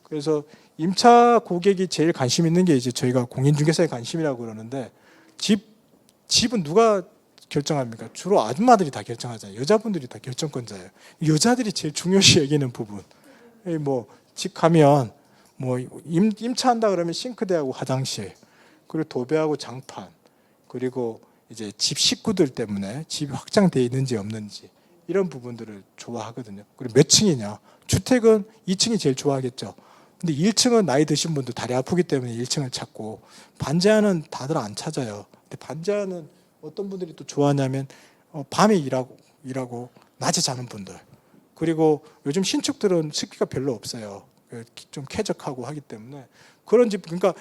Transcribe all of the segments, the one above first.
그래서 임차 고객이 제일 관심 있는 게 이제 저희가 공인중개사의 관심이라고 그러는데 집은 누가 결정합니까? 주로 아줌마들이 다 결정하잖아요. 여자분들이 다 결정권자예요. 여자들이 제일 중요시 여기는 부분. 뭐 집 가면 뭐 임차한다 그러면 싱크대하고 화장실, 그리고 도배하고 장판, 그리고 이제 집 식구들 때문에 집이 확장되어 있는지 없는지 이런 부분들을 좋아하거든요. 그리고 몇 층이냐? 주택은 2층이 제일 좋아하겠죠. 근데 1층은 나이 드신 분들 다리 아프기 때문에 1층을 찾고, 반지하는 다들 안 찾아요. 근데 반지하는 어떤 분들이 또 좋아하냐면 밤에 일하고 낮에 자는 분들, 그리고 요즘 신축들은 습기가 별로 없어요. 좀 쾌적하고 하기 때문에 그런 집, 그러니까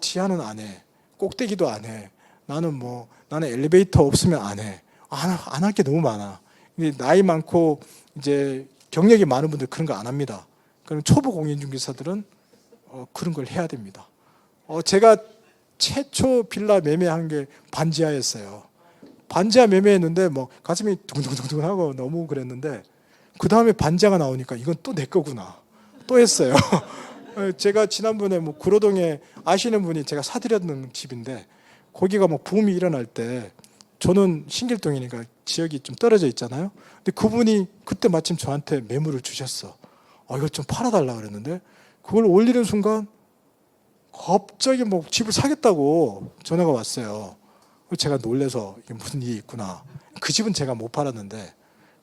지하는 안 해, 꼭대기도 안 해, 나는 엘리베이터 없으면 안 해, 안 할 게 너무 많아. 근데 나이 많고 이제 경력이 많은 분들 그런 거 안 합니다. 그럼 초보 공인중개사들은 그런 걸 해야 됩니다. 제가 최초 빌라 매매한 게 반지하였어요. 반지하 매매했는데 뭐 가슴이 두근두근하고 너무 그랬는데, 그 다음에 반지하가 나오니까 이건 또 내 거구나 또 했어요. 제가 지난번에 뭐 구로동에 아시는 분이 제가 사드렸는 집인데, 거기가 막 붐이 일어날 때 저는 신길동이니까 지역이 좀 떨어져 있잖아요. 근데 그분이 그때 마침 저한테 매물을 주셨어. 이거 좀 팔아달라 그랬는데, 그걸 올리는 순간 갑자기 뭐 집을 사겠다고 전화가 왔어요. 제가 놀래서 이게 무슨 일이 있구나. 그 집은 제가 못 팔았는데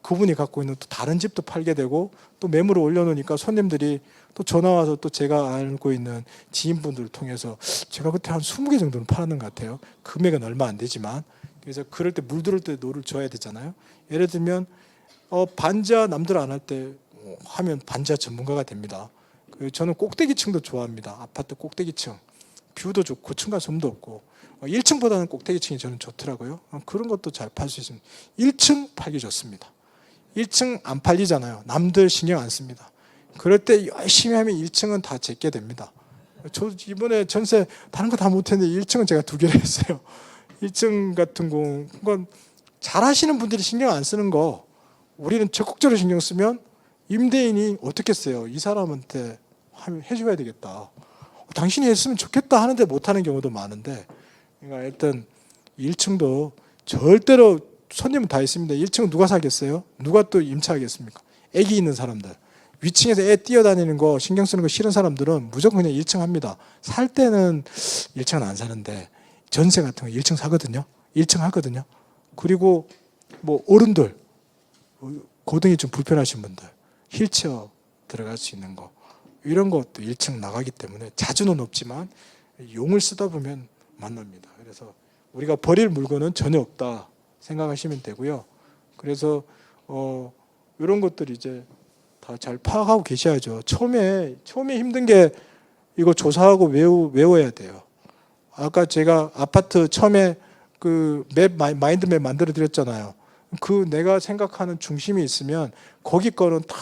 그분이 갖고 있는 또 다른 집도 팔게 되고, 또 매물을 올려놓으니까 손님들이 또 전화 와서 또 제가 알고 있는 지인분들을 통해서, 제가 그때 한 20개 정도는 팔았는 것 같아요. 금액은 얼마 안 되지만. 그래서 그럴 때 물 들을 때 노를 줘야 되잖아요. 예를 들면 반지하 남들 안 할 때 하면 반지하 전문가가 됩니다. 저는 꼭대기층도 좋아합니다. 아파트 꼭대기층 뷰도 좋고 고층간 소음도 없고, 1층보다는 꼭대기층이 저는 좋더라고요. 그런 것도 잘 팔 수 있습니다. 1층 팔기 좋습니다. 1층 안 팔리잖아요. 남들 신경 안 씁니다. 그럴 때 열심히 하면 1층은 다 제게 됩니다. 저 이번에 전세 다른 거 다 못했는데 1층은 제가 2개를 했어요. 1층 같은 건 잘 하시는 분들이 신경 안 쓰는 거, 우리는 적극적으로 신경 쓰면 임대인이 어떻게 써요? 이 사람한테 해줘야 되겠다, 당신이 했으면 좋겠다 하는데 못하는 경우도 많은데, 그러니까 일단 1층도 절대로 손님은 다 있습니다. 1층은 누가 사겠어요? 누가 또 임차하겠습니까? 애기 있는 사람들, 위층에서 애 뛰어다니는 거 신경 쓰는 거 싫은 사람들은 무조건 그냥 1층 합니다. 살 때는 1층은 안 사는데 전세 같은 거 1층 사거든요. 1층 하거든요. 그리고 뭐 어른들, 고등이 좀 불편하신 분들, 휠체어 들어갈 수 있는 거, 이런 것도 1층 나가기 때문에 자주는 없지만 용을 쓰다 보면 만납니다. 그래서 우리가 버릴 물건은 전혀 없다 생각하시면 되고요. 그래서 이런 것들 이제 다 잘 파악하고 계셔야죠. 처음에 힘든 게 이거 조사하고 외워야 돼요. 아까 제가 아파트 처음에 그 마인드맵 만들어 드렸잖아요. 그 내가 생각하는 중심이 있으면 거기 거는 다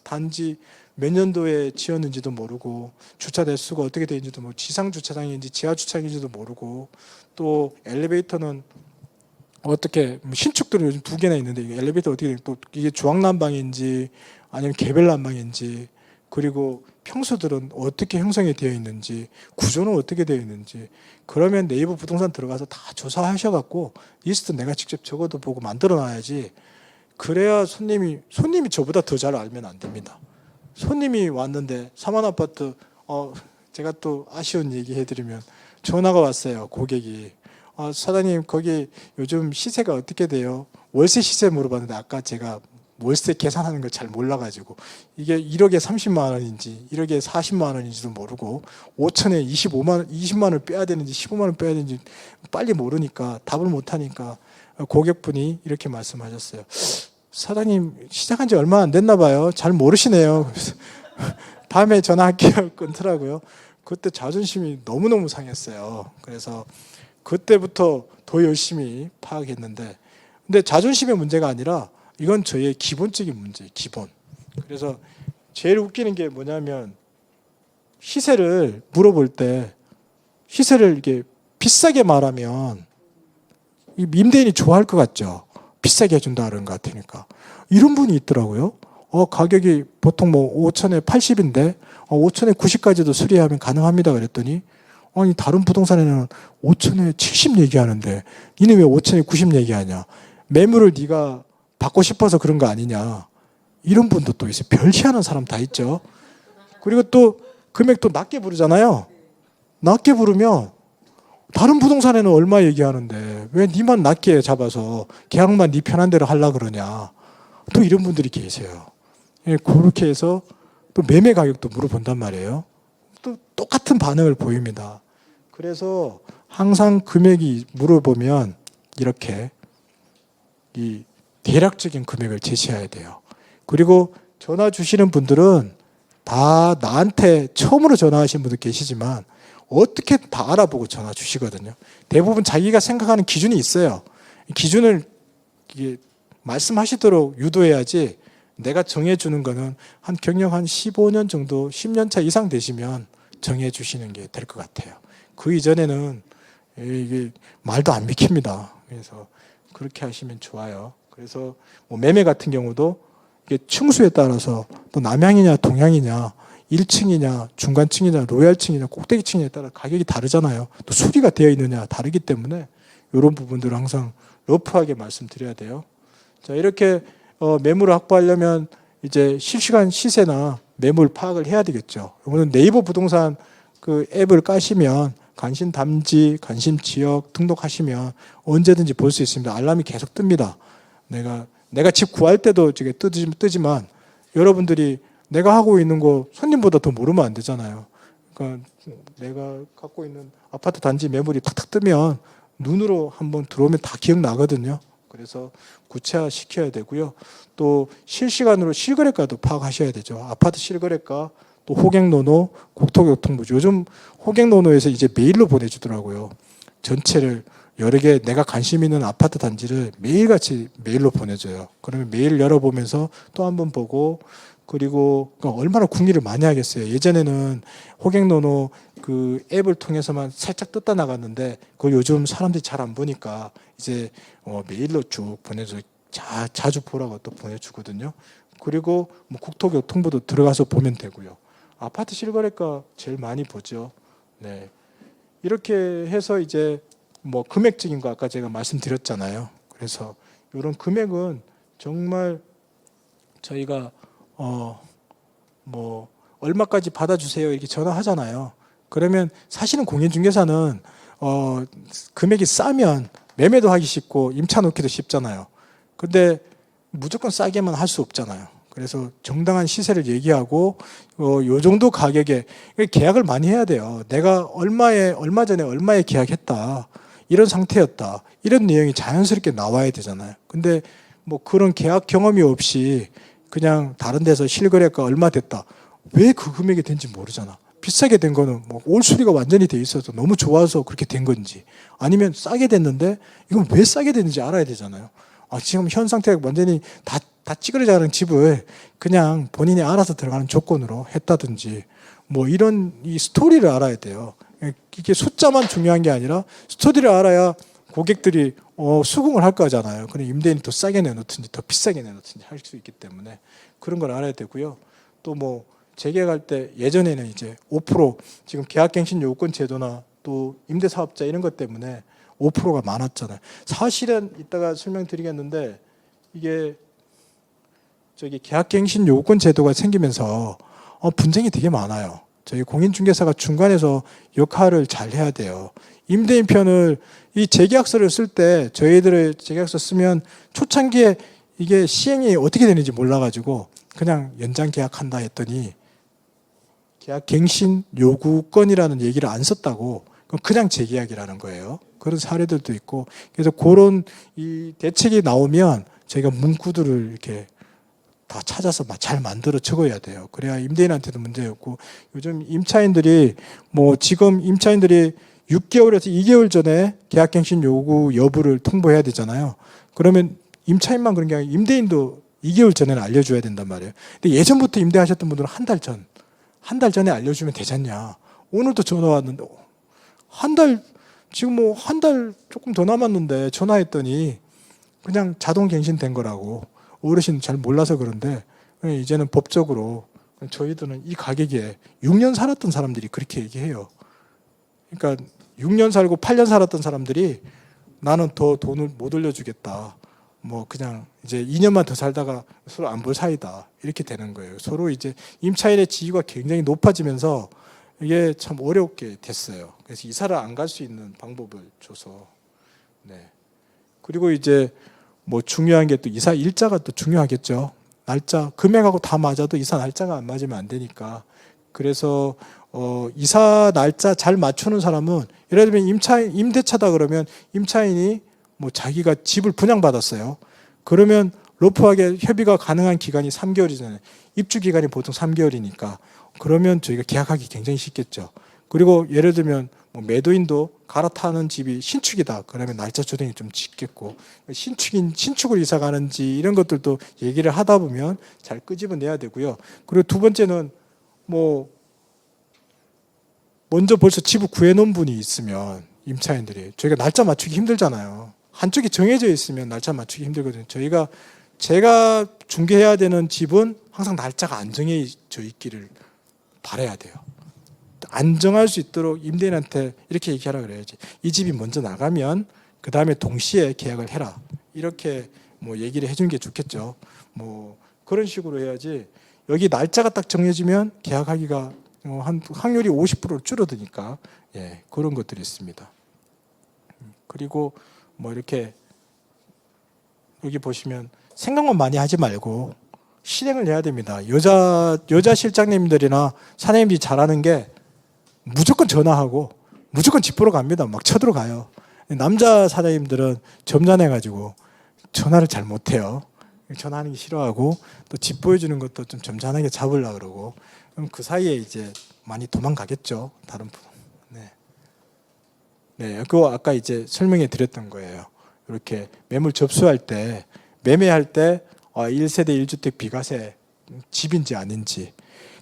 단지 몇 년도에 지었는지도 모르고, 주차 대수가 어떻게 되는지도 모르고, 지상 주차장인지 지하 주차장인지도 모르고, 또 엘리베이터는 어떻게, 신축들은 요즘 2개나 있는데 이게 엘리베이터 어떻게, 또 이게 주황난방인지 아니면 개별난방인지, 그리고 평수들은 어떻게 형성이 되어 있는지, 구조는 어떻게 되어 있는지, 그러면 네이버 부동산 들어가서 다 조사하셔갖고 리스트 내가 직접 적어도 보고 만들어 놔야지. 그래야 손님이 저보다 더 잘 알면 안 됩니다. 손님이 왔는데 사만 아파트, 제가 또 아쉬운 얘기 해드리면 전화가 왔어요. 고객이, 사장님 거기 요즘 시세가 어떻게 돼요? 월세 시세 물어봤는데, 아까 제가 월세 계산하는 걸 잘 몰라가지고 이게 1억에 30만 원인지 1억에 40만 원인지도 모르고, 5천에 20만 원을 빼야 되는지 15만 원 빼야 되는지 빨리 모르니까 답을 못하니까 고객분이 이렇게 말씀하셨어요. 사장님 시작한 지 얼마 안 됐나 봐요. 잘 모르시네요. 그래서 다음에 전화할게요. 끊더라고요. 그때 자존심이 너무너무 상했어요. 그래서 그때부터 더 열심히 파악했는데, 근데 자존심의 문제가 아니라 이건 저의 기본적인 문제예요. 기본. 그래서 제일 웃기는 게 뭐냐면, 시세를 물어볼 때 시세를 이게 비싸게 말하면 임대인이 좋아할 것 같죠. 비싸게 해준다 그런 것 같으니까. 이런 분이 있더라고요. 가격이 보통 뭐 5천에 80인데 5천에 90까지도 수리하면 가능합니다. 그랬더니 아니 다른 부동산에는 5천에 70 얘기하는데 니는 왜 5천에 90 얘기하냐? 매물을 네가 받고 싶어서 그런 거 아니냐? 이런 분도 또 있어요. 별 희한한 사람 다 있죠. 그리고 또 금액도 낮게 부르잖아요. 낮게 부르면 다른 부동산에는 얼마 얘기하는데 왜 니만 낮게 잡아서 계약만 니 편한 대로 하려고 그러냐. 또 이런 분들이 계세요. 예, 그렇게 해서 또 매매 가격도 물어본단 말이에요. 또 똑같은 반응을 보입니다. 그래서 항상 금액이 물어보면 이렇게 이 대략적인 금액을 제시해야 돼요. 그리고 전화 주시는 분들은 다 나한테 처음으로 전화하신 분도 계시지만 어떻게 다 알아보고 전화 주시거든요. 대부분 자기가 생각하는 기준이 있어요. 기준을 말씀하시도록 유도해야지 내가 정해주는 거는 한 경력 한 15년 정도 10년 차 이상 되시면 정해주시는 게 될 것 같아요. 그 이전에는 이게 말도 안 믿깁니다. 그래서 그렇게 하시면 좋아요. 그래서 뭐 매매 같은 경우도 이게 층수에 따라서 또 남향이냐 동향이냐 1층이냐 중간층이냐 로얄층이냐 꼭대기층에 따라 가격이 다르잖아요. 또 수리가 되어 있느냐 다르기 때문에 이런 부분들을 항상 러프하게 말씀드려야 돼요. 자, 이렇게 매물을 확보하려면 이제 실시간 시세나 매물 파악을 해야 되겠죠. 오늘 네이버 부동산 그 앱을 까시면 관심 담지, 관심 지역 등록하시면 언제든지 볼 수 있습니다. 알람이 계속 뜹니다. 내가 집 구할 때도 뜨지만 여러분들이 내가 하고 있는 거 손님보다 더 모르면 안 되잖아요. 그러니까 내가 갖고 있는 아파트 단지 매물이 탁탁 뜨면 눈으로 한번 들어오면 다 기억나거든요. 그래서 구체화 시켜야 되고요. 또 실시간으로 실거래가도 파악하셔야 되죠. 아파트 실거래가, 또 호갱노노, 국토교통부. 요즘 호갱노노에서 이제 메일로 보내주더라고요. 전체를 여러 개 내가 관심 있는 아파트 단지를 매일같이 메일로 보내줘요. 그러면 메일 열어보면서 또 한번 보고, 그리고 얼마나 궁리를 많이 하겠어요. 예전에는 호갱노노 그 앱을 통해서만 살짝 떴다 나갔는데 그걸 요즘 사람들이 잘 안 보니까 이제 메일로 쭉 보내줘. 자주 보라고 또 보내주거든요. 그리고 뭐 국토교통부도 들어가서 보면 되고요. 아파트 실거래가 제일 많이 보죠. 네. 이렇게 해서 이제 뭐 금액적인 거 아까 제가 말씀드렸잖아요. 그래서 이런 금액은 정말 저희가 뭐 얼마까지 받아주세요 이렇게 전화하잖아요. 그러면 사실은 공인중개사는 금액이 싸면 매매도 하기 쉽고 임차 놓기도 쉽잖아요. 근데 무조건 싸게만 할 수 없잖아요. 그래서 정당한 시세를 얘기하고 요 정도 가격에 계약을 많이 해야 돼요. 내가 얼마 전에 얼마에 계약했다. 이런 상태였다. 이런 내용이 자연스럽게 나와야 되잖아요. 근데 뭐 그런 계약 경험이 없이 그냥 다른 데서 실거래가 얼마 됐다. 왜 그 금액이 된지 모르잖아. 비싸게 된 거는 뭐 올 수리가 완전히 돼 있어서 너무 좋아서 그렇게 된 건지 아니면 싸게 됐는데 이건 왜 싸게 됐는지 알아야 되잖아요. 지금 현 상태가 완전히 다 찌그러져 가는 집을 그냥 본인이 알아서 들어가는 조건으로 했다든지 뭐 이런 이 스토리를 알아야 돼요. 이게 숫자만 중요한 게 아니라 스토리를 알아야 고객들이 수긍을 할 거잖아요. 그럼 임대인이 더 싸게 내놓든지 더 비싸게 내놓든지 할 수 있기 때문에 그런 걸 알아야 되고요. 또 뭐 재계약할 때 예전에는 이제 5% 지금 계약갱신 요건 제도나 또 임대사업자 이런 것 때문에 5%가 많았잖아요. 사실은 이따가 설명드리겠는데 이게 저기 계약갱신 요건 제도가 생기면서 분쟁이 되게 많아요. 저희 공인중개사가 중간에서 역할을 잘 해야 돼요. 임대인 편을 이 재계약서를 쓸 때 저희들의 재계약서 쓰면 초창기에 이게 시행이 어떻게 되는지 몰라가지고 그냥 연장 계약한다 했더니 계약갱신 요구권이라는 얘기를 안 썼다고 그냥 재계약이라는 거예요. 그런 사례들도 있고 그래서 그런 이 대책이 나오면 저희가 문구들을 이렇게 다 찾아서 잘 만들어 적어야 돼요. 그래야 임대인한테도 문제 없고 요즘 임차인들이 뭐 지금 임차인들이 6개월에서 2개월 전에 계약갱신 요구 여부를 통보해야 되잖아요. 그러면 임차인만 그런 게 아니라 임대인도 2개월 전에는 알려줘야 된단 말이에요. 근데 예전부터 임대하셨던 분들은 한 달 전에 알려주면 되잖냐. 오늘도 전화 왔는데 지금 뭐 한 달 조금 더 남았는데 전화했더니 그냥 자동 갱신된 거라고. 어르신 잘 몰라서 그런데 이제는 법적으로 저희들은 이 가격에 6년 살았던 사람들이 그렇게 얘기해요. 그러니까 6년 살고 8년 살았던 사람들이 나는 더 돈을 못 올려주겠다. 뭐 그냥 이제 2년만 더 살다가 서로 안 볼 사이다. 이렇게 되는 거예요. 서로 이제 임차인의 지위가 굉장히 높아지면서 이게 참 어렵게 됐어요. 그래서 이사를 안 갈 수 있는 방법을 줘서. 네. 그리고 이제 뭐 중요한 게 또 이사 일자가 또 중요하겠죠. 날짜 금액하고 다 맞아도 이사 날짜가 안 맞으면 안 되니까. 그래서 이사 날짜 잘 맞추는 사람은 예를 들면 임대차다 그러면 임차인이 뭐 자기가 집을 분양받았어요. 그러면 러프하게 협의가 가능한 기간이 3개월이잖아요. 입주 기간이 보통 3개월이니까. 그러면 저희가 계약하기 굉장히 쉽겠죠. 그리고 예를 들면 뭐 매도인도 갈아타는 집이 신축이다. 그러면 날짜 조정이 좀 쉽겠고 신축을 이사 가는지 이런 것들도 얘기를 하다 보면 잘 끄집어내야 되고요. 그리고 두 번째는 뭐 먼저 벌써 집을 구해놓은 분이 있으면 임차인들이 저희가 날짜 맞추기 힘들잖아요. 한쪽이 정해져 있으면 날짜 맞추기 힘들거든요. 제가 중개해야 되는 집은 항상 날짜가 안 정해져 있기를 바라야 돼요. 안정할 수 있도록 임대인한테 이렇게 얘기하라 그래야지. 이 집이 먼저 나가면 그 다음에 동시에 계약을 해라. 이렇게 뭐 얘기를 해주는 게 좋겠죠. 뭐 그런 식으로 해야지. 여기 날짜가 딱 정해지면 계약하기가 한 확률이 50% 줄어드니까 예, 그런 것들이 있습니다. 그리고 뭐 이렇게 여기 보시면 생각만 많이 하지 말고 실행을 해야 됩니다. 여자 실장님들이나 사장님들이 잘하는 게 무조건 전화하고 무조건 집 보러 갑니다. 막 쳐들어가요. 남자 사장님들은 점잖해가지고 전화를 잘 못해요. 전화하는 게 싫어하고 또 집 보여주는 것도 좀 점잖하게 잡으려고 그러고 그럼 그 사이에 이제 많이 도망가겠죠. 다른 분. 네. 네, 그거 아까 이제 설명해 드렸던 거예요. 이렇게 매물 접수할 때 매매할 때 1세대 1주택 비과세 집인지 아닌지.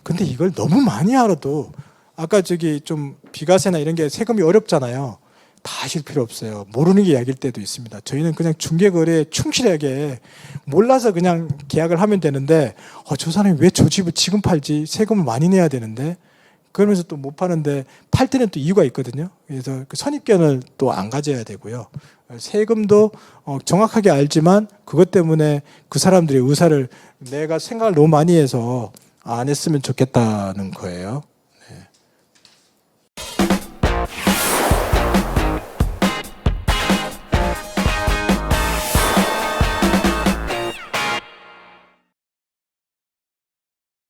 근데 이걸 너무 많이 알아도 아까 저기 좀 비과세나 이런 게 세금이 어렵잖아요. 다 하실 필요 없어요. 모르는 게 약일 때도 있습니다. 저희는 그냥 중개거래에 충실하게 몰라서 그냥 계약을 하면 되는데 저 사람이 왜 저 집을 지금 팔지? 세금을 많이 내야 되는데 그러면서 또 못 파는데 팔 때는 또 이유가 있거든요. 그래서 그 선입견을 또 안 가져야 되고요. 세금도 정확하게 알지만 그것 때문에 그 사람들의 의사를 내가 생각을 너무 많이 해서 안 했으면 좋겠다는 거예요.